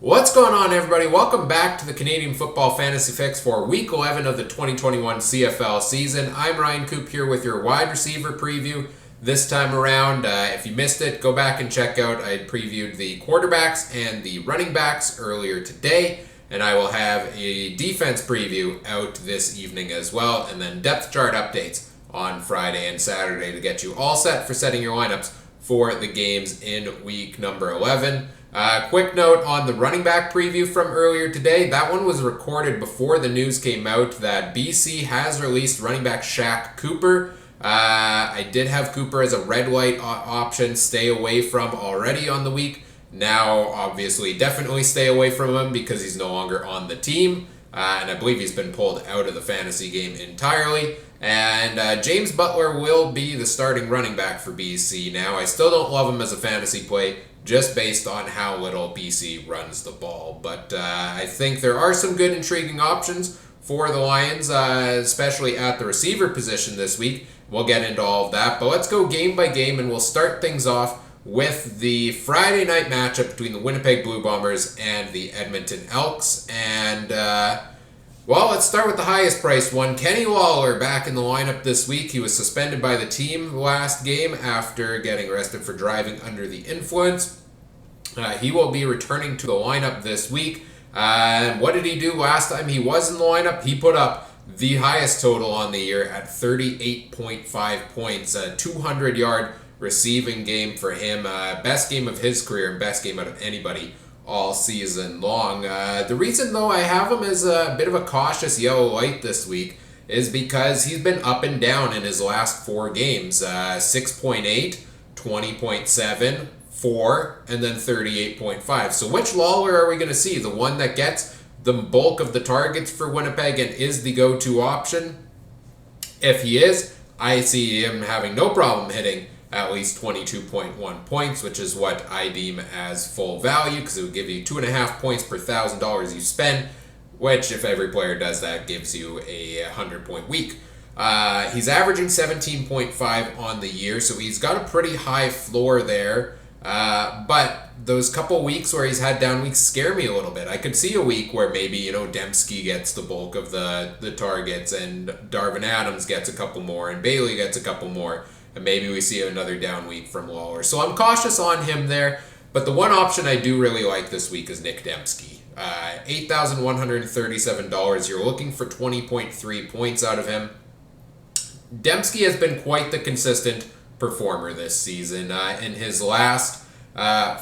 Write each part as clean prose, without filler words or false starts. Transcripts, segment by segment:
What's going on, everybody? Welcome back to the Canadian Football Fantasy Fix for Week 11 of the 2021 CFL season. I'm Ryan Coop here with your wide receiver preview this time around. If you missed it, go back and check out. I previewed the quarterbacks and the running backs earlier today, and I will have a defense preview out this evening as well, and then depth chart updates on Friday and Saturday to get you all set for setting your lineups for the games in week number 11. Quick note on the running back preview from earlier today. That one was recorded before the news came out that BC has released running back Shaq Cooper. I did have Cooper as a red light option, stay away from already on the week. Now, obviously, definitely stay away from him because he's no longer on the team. And I believe he's been pulled out of the fantasy game entirely. And James Butler will be the starting running back for BC now. I still don't love him as a fantasy play, just based on how little BC runs the ball. But I think there are some good, intriguing options for the Lions, especially at the receiver position this week. We'll get into all of that. But let's go game by game, and we'll start things off with the Friday night matchup between the Winnipeg Blue Bombers and the Edmonton Elks. And, well, let's start with the highest priced one. Kenny Lawler back in the lineup this week. He was suspended by the team last game after getting arrested for driving under the influence. He will be returning to the lineup this week. What did he do last time he was in the lineup? He put up the highest total on the year at 38.5 points. A 200-yard receiving game for him. Best game of his career and best game out of anybody all season long. The reason, though, I have him as a bit of a cautious yellow light this week is because he's been up and down in his last four games. 6.8, 20.7, 4, and then 38.5. So which Lawler are we going to see? The one that gets the bulk of the targets for Winnipeg and is the go-to option? If he is, I see him having no problem hitting at least 22.1 points, which is what I deem as full value, because it would give you 2.5 points per $1,000 you spend, which, if every player does that, gives you a 100-point week. He's averaging 17.5 on the year, so he's got a pretty high floor there. But those couple weeks where he's had down weeks scare me a little bit. I could see a week where maybe, Dembski gets the bulk of the targets, and Darvin Adams gets a couple more, and Bailey gets a couple more. And maybe we see another down week from Lawler. So I'm cautious on him there. But the one option I do really like this week is Nick Dembski. $8,137. You're looking for 20.3 points out of him. Dembski has been quite the consistent performer this season. In his last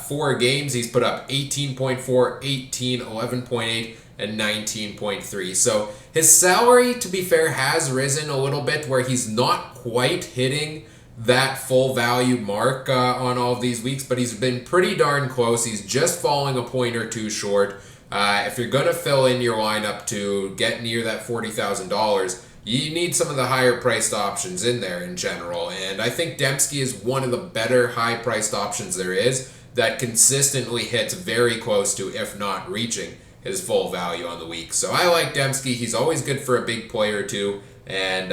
four games, he's put up 18.4, 18, 11.8, and 19.3. So his salary, to be fair, has risen a little bit where he's not quite hitting that full value mark on all of these weeks, but he's been pretty darn close. He's just falling a point or two short. If you're going to fill in your lineup to get near that $40,000, you need some of the higher priced options in there in general. And I think Dembski is one of the better high priced options there is that consistently hits very close to, if not reaching, his full value on the week. So I like Dembski. He's always good for a big play or two. And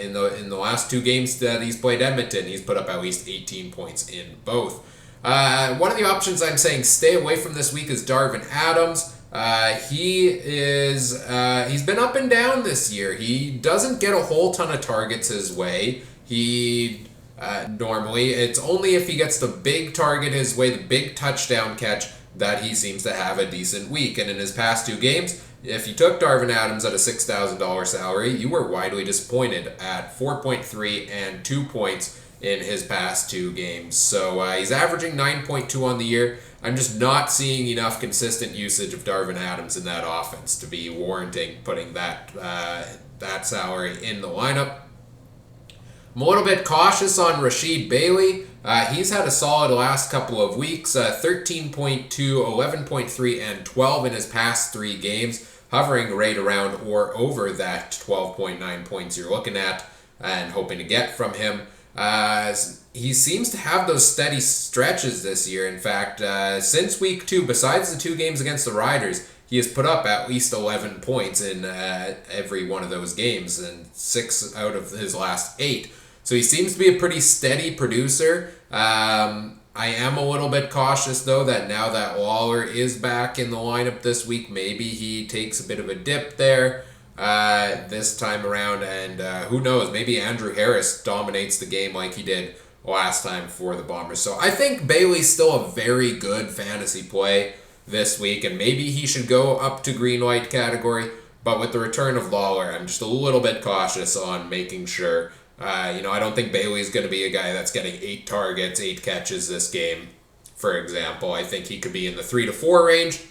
in the last two games that he's played Edmonton, he's put up at least 18 points in both. One of the options I'm saying stay away from this week is Darvin Adams. He's been up and down this year. He doesn't get a whole ton of targets his way. Normally, it's only if he gets the big target his way, the big touchdown catch, that he seems to have a decent week. And in his past two games, if you took Darvin Adams at a $6,000 salary, you were widely disappointed at 4.3 and 2 points in his past two games. So he's averaging 9.2 on the year. I'm just not seeing enough consistent usage of Darvin Adams in that offense to be warranting putting that salary in the lineup. I'm a little bit cautious on Rasheed Bailey. He's had a solid last couple of weeks, 13.2, 11.3, and 12 in his past three games, hovering right around or over that 12.9 points you're looking at and hoping to get from him. He seems to have those steady stretches this year. In fact, since week 2, besides the two games against the Riders, he has put up at least 11 points in every one of those games, and 6 out of his last 8. So he seems to be a pretty steady producer. I am a little bit cautious, though, that now that Lawler is back in the lineup this week, maybe he takes a bit of a dip there this time around. And who knows, maybe Andrew Harris dominates the game like he did last time for the Bombers. So I think Bailey's still a very good fantasy play this week, and maybe he should go up to green light category. But with the return of Lawler, I'm just a little bit cautious on making sure. I don't think Bailey's going to be a guy that's getting 8 targets, 8 catches this game, for example. I think he could be in the 3 to 4 range,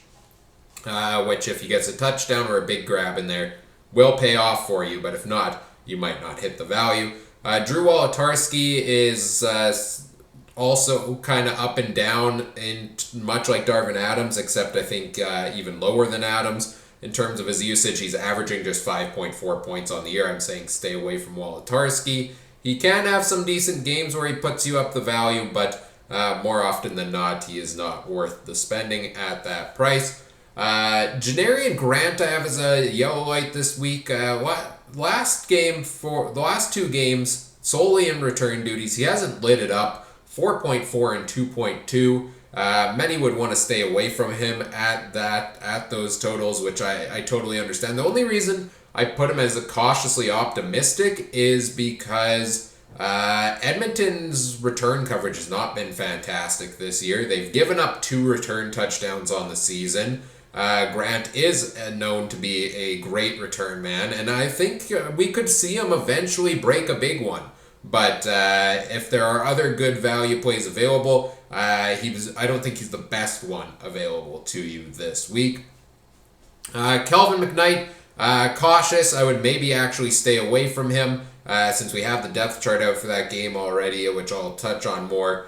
which if he gets a touchdown or a big grab in there, will pay off for you. But if not, you might not hit the value. Drew Wolotarski is also kind of up and down, much like Darvin Adams, except I think even lower than Adams. In terms of his usage, he's averaging just 5.4 points on the year. I'm saying stay away from Wolotarski. He can have some decent games where he puts you up the value, but more often than not, he is not worth the spending at that price. Janarian Grant I have as a yellow light this week. Last 2 games, solely in return duties, he hasn't lit it up. 4.4 and 2.2. Many would want to stay away from him at those totals, which I totally understand. The only reason I put him as a cautiously optimistic is because Edmonton's return coverage has not been fantastic this year. They've given up 2 return touchdowns on the season. Grant is known to be a great return man, and I think we could see him eventually break a big one. But if there are other good value plays available, I don't think he's the best one available to you this week. Kelvin McKnight, cautious. I would maybe actually stay away from him since we have the depth chart out for that game already, which I'll touch on more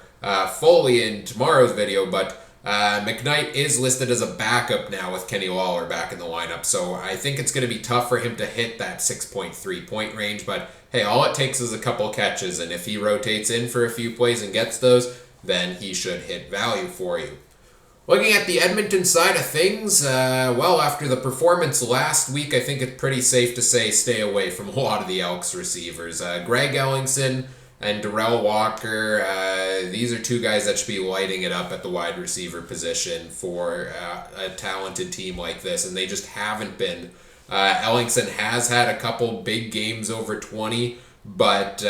fully in tomorrow's video. But McKnight is listed as a backup now with Kenny Lawler back in the lineup, so I think it's going to be tough for him to hit that 6.3 point range. But hey, all it takes is a couple catches, and if he rotates in for a few plays and gets those, then he should hit value for you. Looking at the Edmonton side of things, after the performance last week, I think it's pretty safe to say stay away from a lot of the Elks receivers. Greg Ellingson and Darrell Walker, these are 2 guys that should be lighting it up at the wide receiver position for a talented team like this, and they just haven't been. Ellingson has had a couple big games over 20, but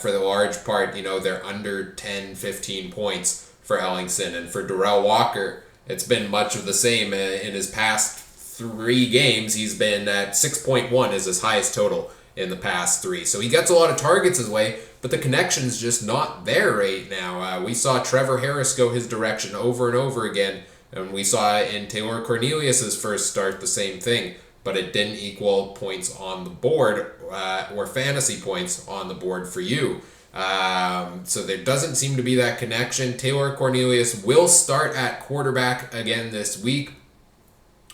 for the large part, they're under 10, 15 points for Ellingson. And for Darrell Walker, it's been much of the same. In his past 3 games, he's been at 6.1 is his highest total in the past 3. So he gets a lot of targets his way, but the connection's just not there right now. We saw Trevor Harris go his direction over and over again, and we saw in Taylor Cornelius's first start the same thing, but it didn't equal points on the board or fantasy points on the board for you. So there doesn't seem to be that connection. Taylor Cornelius will start at quarterback again this week,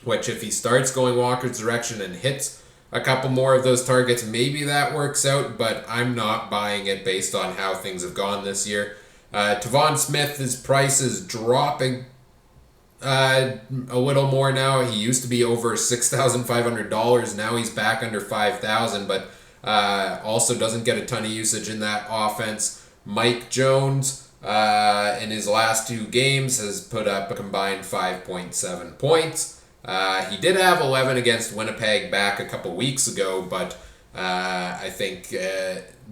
which if he starts going Walker's direction and hits a couple more of those targets, maybe that works out, but I'm not buying it based on how things have gone this year. Tavon Smith, his price is dropping a little more now. He used to be over $6,500. Now he's back under $5,000, but also doesn't get a ton of usage in that offense. Mike Jones, in his last 2 games, has put up a combined 5.7 points. He did have 11 against Winnipeg back a couple weeks ago, but I think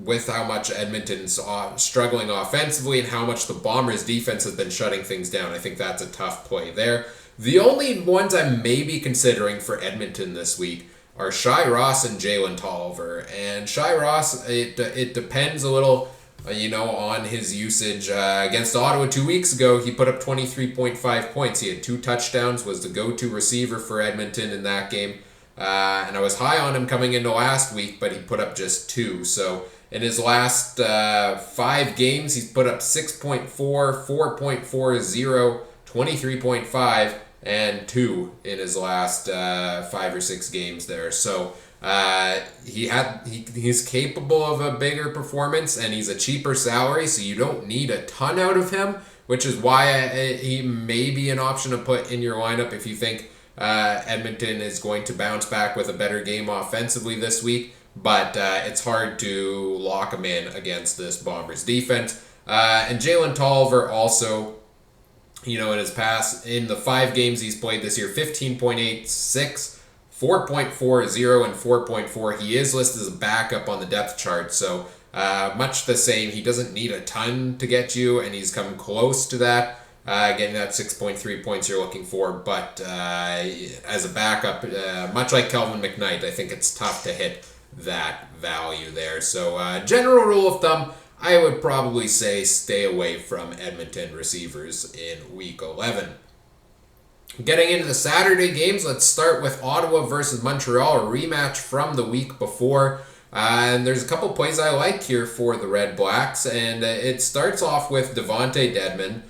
with how much Edmonton's struggling offensively and how much the Bombers' defense has been shutting things down, I think that's a tough play there. The only ones I'm maybe considering for Edmonton this week are Shai Ross and Jalen Tolliver. And Shai Ross, it depends a little, on his usage. Against Ottawa 2 weeks ago, he put up 23.5 points. He had 2 touchdowns, was the go-to receiver for Edmonton in that game. And I was high on him coming into last week, but he put up just 2. So in his last 5 games, he's put up 6.4, 4.40, 23.5, and 2 in his last 5 or 6 games there. So he's capable of a bigger performance, and he's a cheaper salary, so you don't need a ton out of him, which is why he may be an option to put in your lineup if you think Edmonton is going to bounce back with a better game offensively this week. But it's hard to lock him in against this Bombers defense. And Jalen Tolliver also, in the 5 games he's played this year, 15.86, 4.40, and 4.4. He is listed as a backup on the depth chart, so much the same. He doesn't need a ton to get you, and he's come close to that, getting that 6.3 points you're looking for. But as a backup, much like Kelvin McKnight, I think it's tough to hit that value there. So general rule of thumb, I would probably say stay away from Edmonton receivers in Week 11. Getting into the Saturday games, let's start with Ottawa versus Montreal, a rematch from the week before. And there's a couple plays I like here for the Red Blacks, and it starts off with Devontae Dedmon,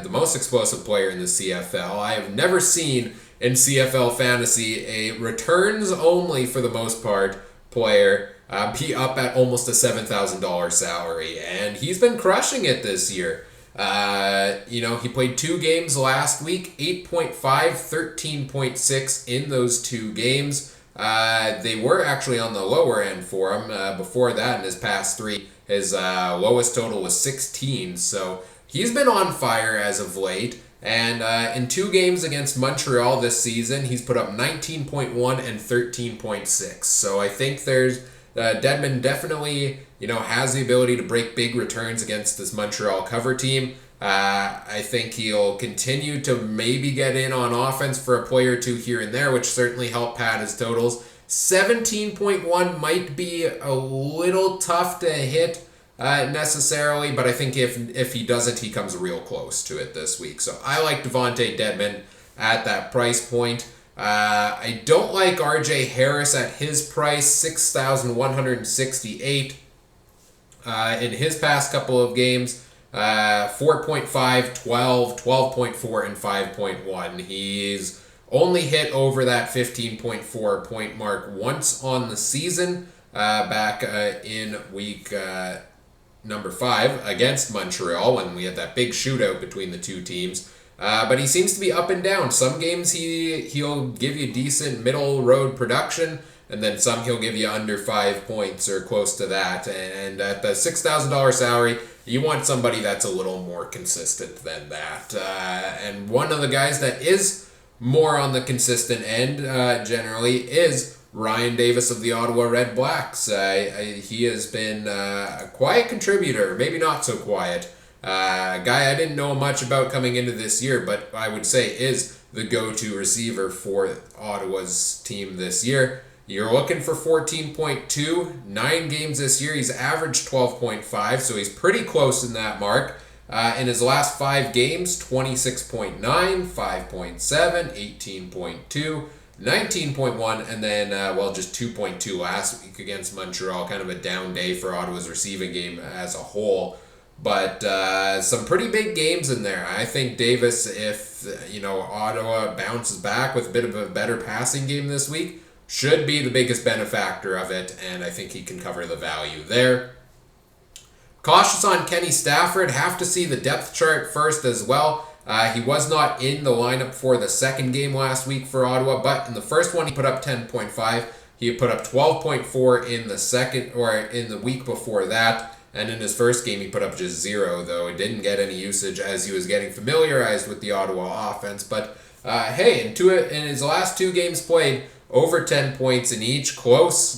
the most explosive player in the CFL. I have never seen in CFL Fantasy a returns only, for the most part, player be up at almost a $7,000 salary, and he's been crushing it this year. He played 2 games last week, 8.5, 13.6 in those 2 games. They were actually on the lower end for him. Before that, in his past 3, his lowest total was 16. So he's been on fire as of late. And in 2 games against Montreal this season, he's put up 19.1 and 13.6. So I think there's Dedmon definitely, has the ability to break big returns against this Montreal cover team. I think he'll continue to maybe get in on offense for a play or 2 here and there, which certainly help pad his totals. 17.1 might be a little tough to hit necessarily, but I think if he doesn't, he comes real close to it this week. So I like Devontae Dedmon at that price point. I don't like RJ Harris at his price, $6,168 in his past couple of games. 4.5, 12, 12.4, and 5.1. He's only hit over that 15.4 point mark once on the season, back in week number 5 against Montreal, when we had that big shootout between the 2 teams. But he seems to be up and down. Some games he'll give you decent middle road production, and then some he'll give you under 5 points or close to that. And at the $6,000 salary, you want somebody that's a little more consistent than that. And one of the guys that is more on the consistent end generally is Ryan Davis of the Ottawa Red Blacks. He has been a quiet contributor, maybe not so quiet. Guy I didn't know much about coming into this year, but I would say is the go-to receiver for Ottawa's team this year. You're looking for 14.2, 9 games this year. He's averaged 12.5, so he's pretty close in that mark. In his last 5 games, 26.9, 5.7, 18.2, 19.1, and then, just 2.2 last week against Montreal. Kind of a down day for Ottawa's receiving game as a whole. But some pretty big games in there. I think Davis, if Ottawa bounces back with a bit of a better passing game this week, should be the biggest benefactor of it, and I think he can cover the value there. Cautious on Kenny Stafford. Have to see the depth chart first as well. He was not in the lineup for the second game last week for Ottawa, but in the first one he put up 10.5. He put up 12.4 in the second, or in the week before that. And in his first game, he put up just 0, though. He didn't get any usage as he was getting familiarized with the Ottawa offense. But, in his last 2 games played, over 10 points in each,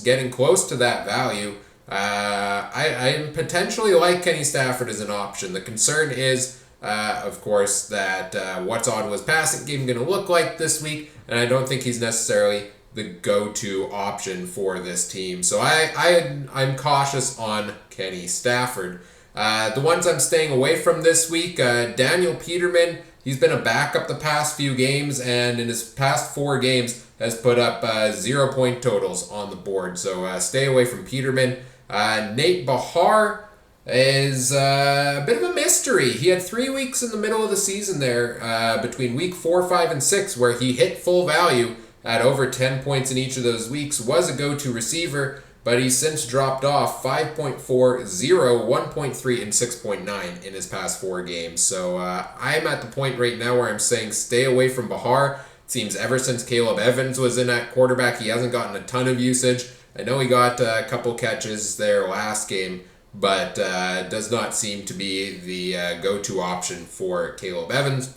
getting close to that value. I potentially like Kenny Stafford as an option. The concern is, of course, that what's Ottawa's passing game going to look like this week, and I don't think he's necessarily the go-to option for this team. So I'm cautious on Kenny Stafford. The ones I'm staying away from this week, Daniel Peterman. He's been a backup the past few games, and in his past 4 games has put up 0 point totals on the board. So stay away from Peterman. Nate Bahar is a bit of a mystery. He had 3 weeks in the middle of the season there, between week 4, 5, and 6, where he hit full value at over 10 points in each of those weeks, was a go-to receiver, but he's since dropped off 5.4, 0, 1.3, and 6.9 in his past 4 games. So I'm at the point right now where I'm saying stay away from Bahar. It seems ever since Caleb Evans was in at quarterback, he hasn't gotten a ton of usage. I know he got a couple catches there last game, but does not seem to be the go-to option for Caleb Evans.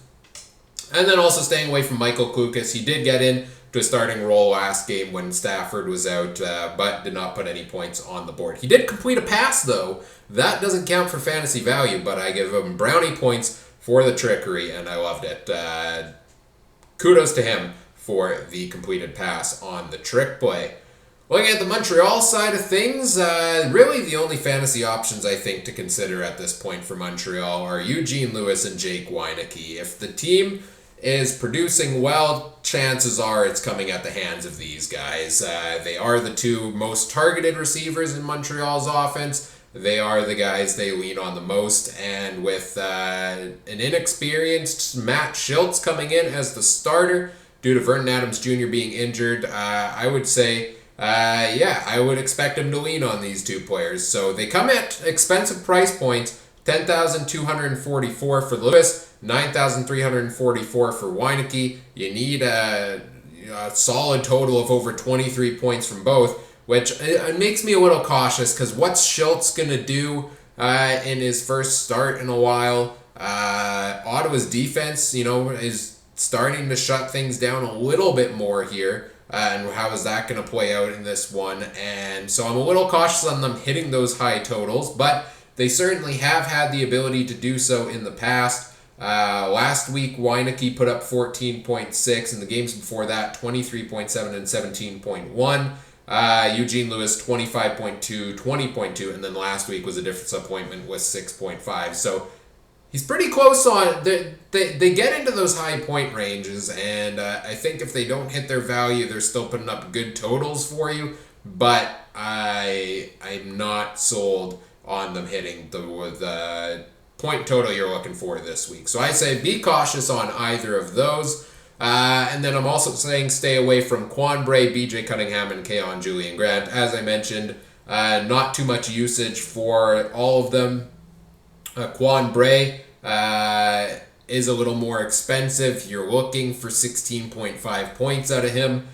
And then also staying away from Michael Klukas. He did get in to a starting role last game when Stafford was out, but did not put any points on the board. He did complete a pass, though. That doesn't count for fantasy value, but I give him brownie points for the trickery, and I loved it. Kudos to him for the completed pass on the trick play. Looking at the Montreal side of things, really the only fantasy options I think to consider at this point for Montreal are Eugene Lewis and Jake Weineke. If the team is producing well, chances are it's coming at the hands of these guys. They are the two most targeted receivers in Montreal's offense. They are the guys they lean on the most, and with an inexperienced Matt Schultz coming in as the starter due to Vernon Adams Jr. being injured, I would say, I would expect him to lean on these two players. So they come at expensive price points, $10,244 for Lewis, $9,344 for Weineke. You need a solid total of over 23 points from both, which it makes me a little cautious because what's Schultz going to do in his first start in a while? Ottawa's defense, is starting to shut things down a little bit more here. And how is that going to play out in this one? And so I'm a little cautious on them hitting those high totals, but they certainly have had the ability to do so in the past. Last week, Weineke put up 14.6. In the games before that, 23.7 and 17.1. Eugene Lewis, 25.2, 20.2. And then last week was a different disappointment with 6.5. So he's pretty close on. They get into those high point ranges. And I think if they don't hit their value, they're still putting up good totals for you. But I'm not sold on them hitting the point total you're looking for this week. So I say be cautious on either of those. And then I'm also saying stay away from Quan Bray, BJ Cunningham, and Keon Julian Grant. As I mentioned, not too much usage for all of them. Quan Bray is a little more expensive. You're looking for 16.5 points out of him.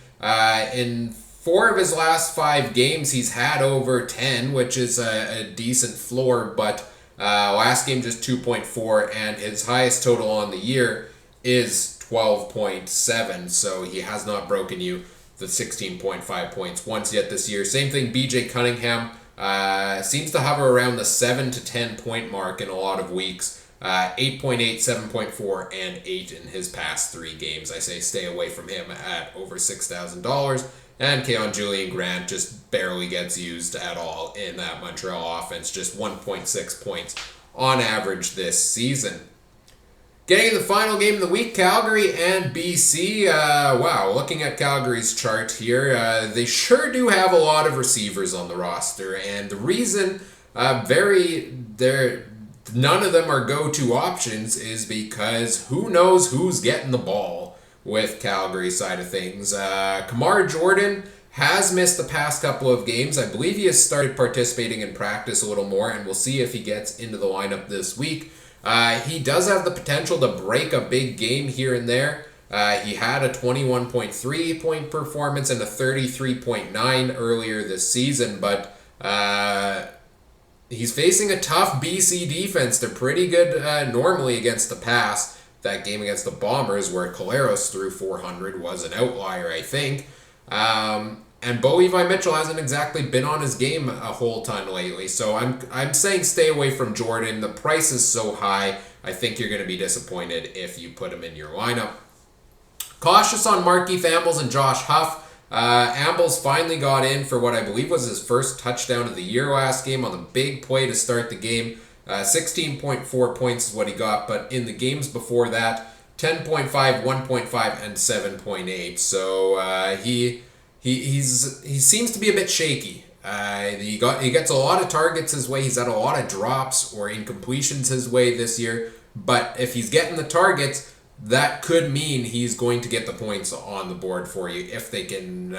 In 4 of his last 5 games, he's had over 10, which is a decent floor, but last game just 2.4, and his highest total on the year is 12.7, so he has not broken you the 16.5 points once yet this year. Same thing, BJ Cunningham seems to hover around the 7 to 10 point mark in a lot of weeks. 8.8, 7.4, and 8 in his past 3 games. I say stay away from him at over $6,000. And Keon Julian Grant just barely gets used at all in that Montreal offense, just 1.6 points on average this season. Getting to the final game of the week, Calgary and BC. Looking at Calgary's chart here, they sure do have a lot of receivers on the roster, and the reason none of them are go-to options is because who knows who's getting the ball with Calgary side of things. Kamar Jordan has missed the past couple of games. I believe he has started participating in practice a little more, and we'll see if he gets into the lineup this week. He does have the potential to break a big game here and there. He had a 21.3 point performance and a 33.9 earlier this season, but he's facing a tough BC defense. They're pretty good normally against the pass. That game against the Bombers where Caleros threw 400 was an outlier, I think. And Bo Levi Mitchell hasn't exactly been on his game a whole ton lately. So I'm saying stay away from Jordan. The price is so high, I think you're going to be disappointed if you put him in your lineup. Cautious on Markeith Ambles and Josh Huff. Ambles finally got in for what I believe was his first touchdown of the year last game on the big play to start the game. 16.4 points is what he got, but in the games before that, 10.5, 1.5, and 7.8. So he seems to be a bit shaky. He gets a lot of targets his way. He's had a lot of drops or incompletions his way this year. But if he's getting the targets, that could mean he's going to get the points on the board for you if they can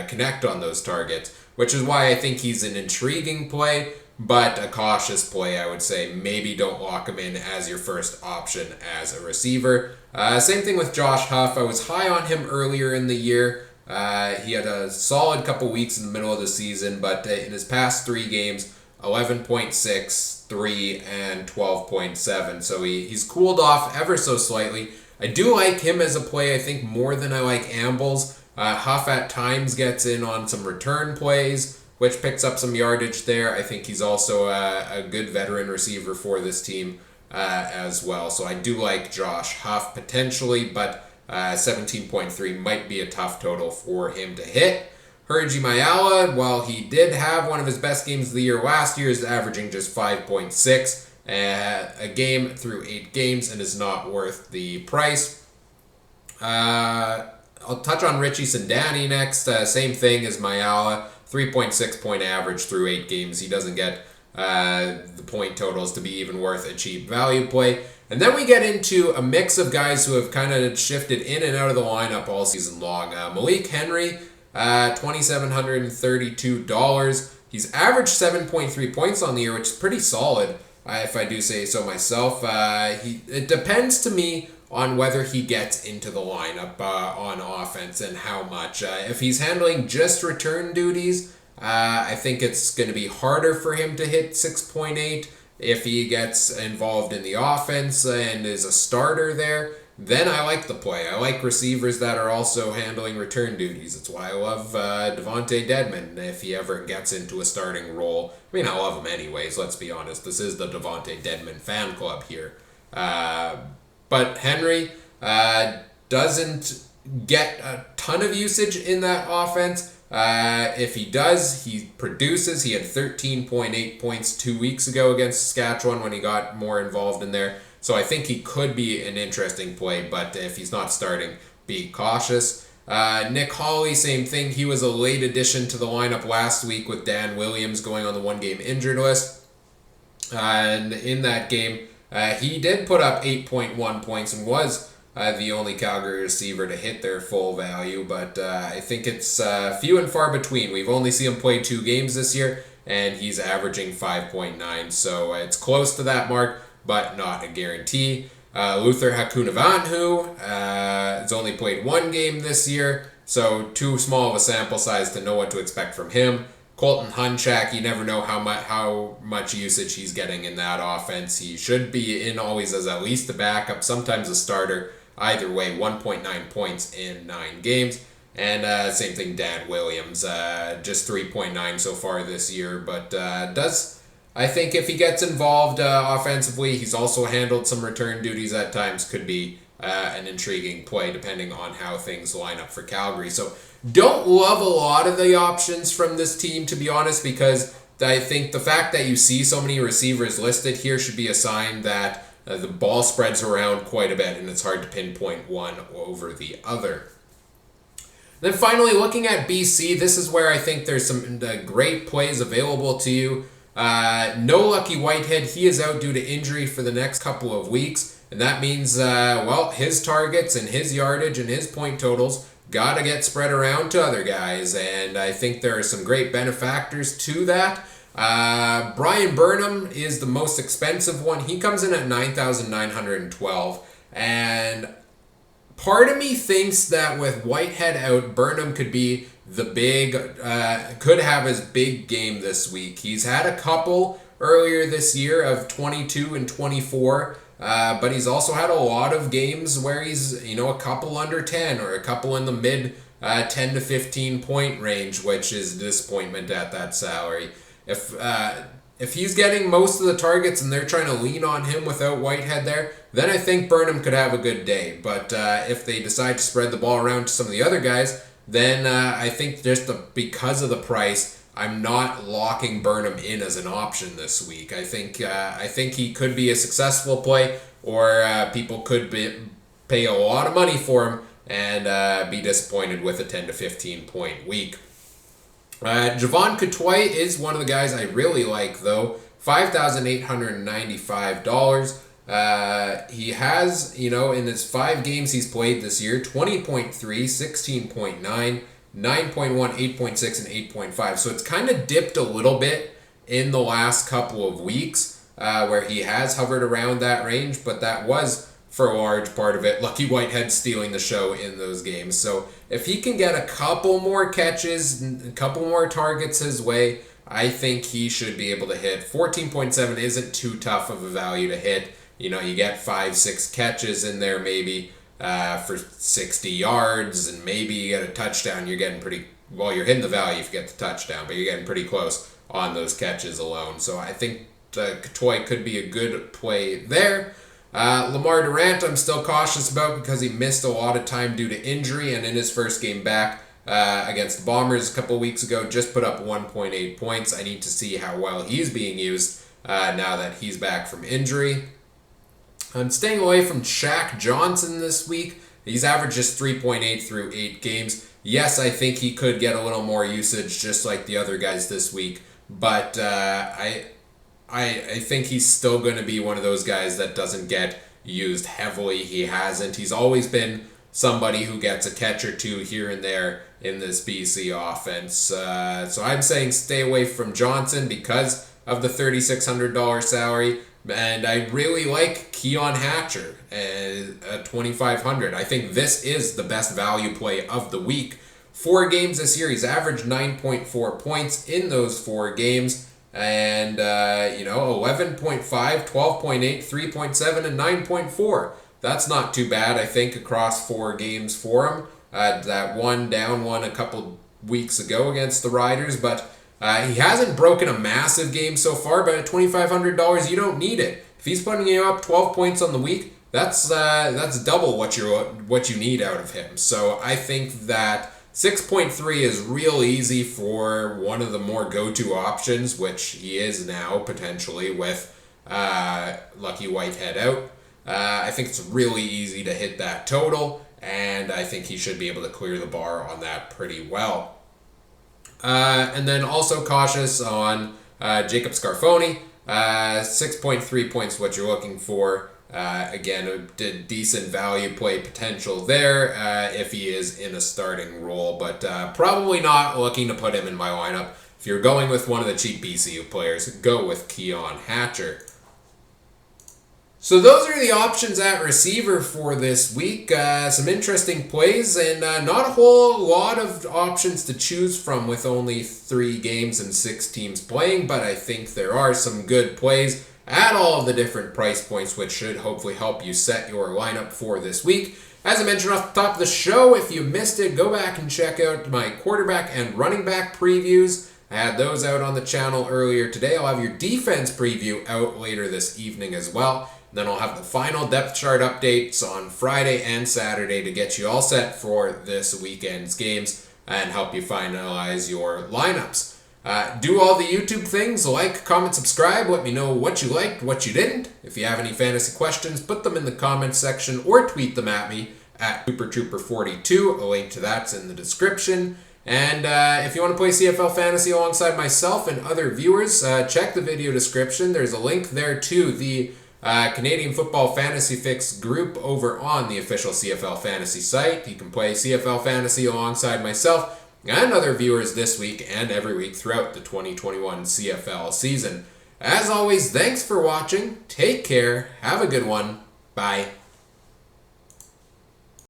connect on those targets, which is why I think he's an intriguing play, but a cautious play, I would say. Maybe don't lock him in as your first option as a receiver. Same thing with Josh Huff. I was high on him earlier in the year. He had a solid couple weeks in the middle of the season, but in his past 3 games, 11.6, 3, and 12.7. So he's cooled off ever so slightly. I do like him as a play, I think, more than I like Ambles. Huff at times gets in on some return plays, which picks up some yardage there. I think he's also a good veteran receiver for this team as well. So I do like Josh Huff potentially, but 17.3 might be a tough total for him to hit. Herji Mayala, while he did have one of his best games of the year last year, is averaging just 5.6 a game through 8 games and is not worth the price. I'll touch on Richie Sindani next. Same thing as Mayala, 3.6 point average through 8 games. He doesn't get the point totals to be even worth a cheap value play. And then we get into a mix of guys who have kind of shifted in and out of the lineup all season long. Malik Henry, $2,732. He's averaged 7.3 points on the year, which is pretty solid, if I do say so myself. It depends to me on whether he gets into the lineup on offense and how much. If he's handling just return duties, I think it's going to be harder for him to hit 6.8. If he gets involved in the offense and is a starter there, then I like the play. I like receivers that are also handling return duties. That's why I love Devontae Dedmon if he ever gets into a starting role. I mean, I love him anyways, let's be honest. This is the Devontae Dedmon fan club here. But Henry doesn't get a ton of usage in that offense. If he does, he produces. He had 13.8 points 2 weeks ago against Saskatchewan when he got more involved in there. So I think he could be an interesting play, but if he's not starting, be cautious. Nick Hawley, same thing. He was a late addition to the lineup last week with Dan Williams going on the one-game injured list. And in that game, he did put up 8.1 points and was the only Calgary receiver to hit their full value, but I think it's few and far between. We've only seen him play 2 games this year, and he's averaging 5.9, so it's close to that mark, but not a guarantee. Luther Hakunavanhu has only played 1 game this year, so too small of a sample size to know what to expect from him. Colton Hunchak, you never know how much usage he's getting in that offense. He should be in always as at least a backup, sometimes a starter. Either way, 1.9 points in 9 games. And same thing, Dan Williams, just 3.9 so far this year. But I think if he gets involved offensively, he's also handled some return duties at times, could be an intriguing play depending on how things line up for Calgary. So don't love a lot of the options from this team, to be honest, because I think the fact that you see so many receivers listed here should be a sign that the ball spreads around quite a bit and it's hard to pinpoint one over the other. Then finally, looking at BC, this is where I think there's some great plays available to you. No Lucky Whitehead, he is out due to injury for the next couple of weeks, and that means, his targets and his yardage and his point totals got to get spread around to other guys, and I think there are some great benefactors to that. Brian Burnham is the most expensive one. He comes in at $9,912, and part of me thinks that with Whitehead out, Burnham could be could have his big game this week. He's had a couple earlier this year of 22 and 24, but he's also had a lot of games where he's, a couple under 10 or a couple in the mid 10 to 15 point range, which is a disappointment at that salary. If he's getting most of the targets and they're trying to lean on him without Whitehead there, then I think Burnham could have a good day. But if they decide to spread the ball around to some of the other guys, then I think just because of the price, I'm not locking Burnham in as an option this week. I think he could be a successful play, or people could pay a lot of money for him and be disappointed with a 10 to 15 point week. Javon Coutoy is one of the guys I really like, though. $5,895. He has, in his 5 games he's played this year, 20.3, 16.9, 9.1, 8.6, and 8.5. So it's kind of dipped a little bit in the last couple of weeks where he has hovered around that range, but that was, for a large part of it, Lucky Whitehead stealing the show in those games. So if he can get a couple more catches, a couple more targets his way, I think he should be able to hit. 14.7 isn't too tough of a value to hit. You get 5-6 catches in there maybe for 60 yards, and maybe you get a touchdown. You're getting pretty, well, you're hitting the value if you get the touchdown, but you're getting pretty close on those catches alone. So I think Katoy could be a good play there. Lamar Durant, I'm still cautious about because he missed a lot of time due to injury, and in his first game back against the Bombers a couple weeks ago, just put up 1.8 points. I need to see how well he's being used now that he's back from injury. I'm staying away from Shaq Johnson this week. He's averaged just 3.8 through 8 games. Yes, I think he could get a little more usage just like the other guys this week, but I think he's still going to be one of those guys that doesn't get used heavily. He hasn't. He's always been somebody who gets a catch or two here and there in this BC offense. So I'm saying stay away from Johnson because of the $3,600 salary. And I really like Keon Hatcher at $2,500. I think this is the best value play of the week. 4 games this year, he's averaged 9.4 points in those 4 games. And, 11.5, 12.8, 3.7, and 9.4. That's not too bad, I think, across 4 games for him. That down one a couple weeks ago against the Riders, but he hasn't broken a massive game so far, but at $2,500, you don't need it. If he's putting you up 12 points on the week, that's double what you need out of him. So I think that 6.3 is real easy for one of the more go-to options, which he is now potentially with Lucky Whitehead out. I think it's really easy to hit that total, and I think he should be able to clear the bar on that pretty well. And then also cautious on Jacob Scarfoni. 6.3 points what you're looking for. Again, a decent value play potential there if he is in a starting role, but probably not looking to put him in my lineup. If you're going with one of the cheap BCU players, go with Keon Hatcher. So those are the options at receiver for this week. Some interesting plays and not a whole lot of options to choose from with only 3 games and 6 teams playing, but I think there are some good plays at all of the different price points, which should hopefully help you set your lineup for this week. As I mentioned off the top of the show, if you missed it, go back and check out my quarterback and running back previews. I had those out on the channel earlier today. I'll have your defense preview out later this evening as well. Then I'll have the final depth chart updates on Friday and Saturday to get you all set for this weekend's games and help you finalize your lineups. Do all the YouTube things, like, comment, subscribe, let me know what you liked, what you didn't. If you have any fantasy questions, put them in the comments section or tweet them at me at SuperTrooper42. A link to that's in the description. And if you want to play CFL Fantasy alongside myself and other viewers, check the video description. There's a link there to the Canadian Football Fantasy Fix group over on the official CFL Fantasy site. You can play CFL Fantasy alongside myself and other viewers this week and every week throughout the 2021 CFL season. As always, thanks for watching. Take care. Have a good one. Bye.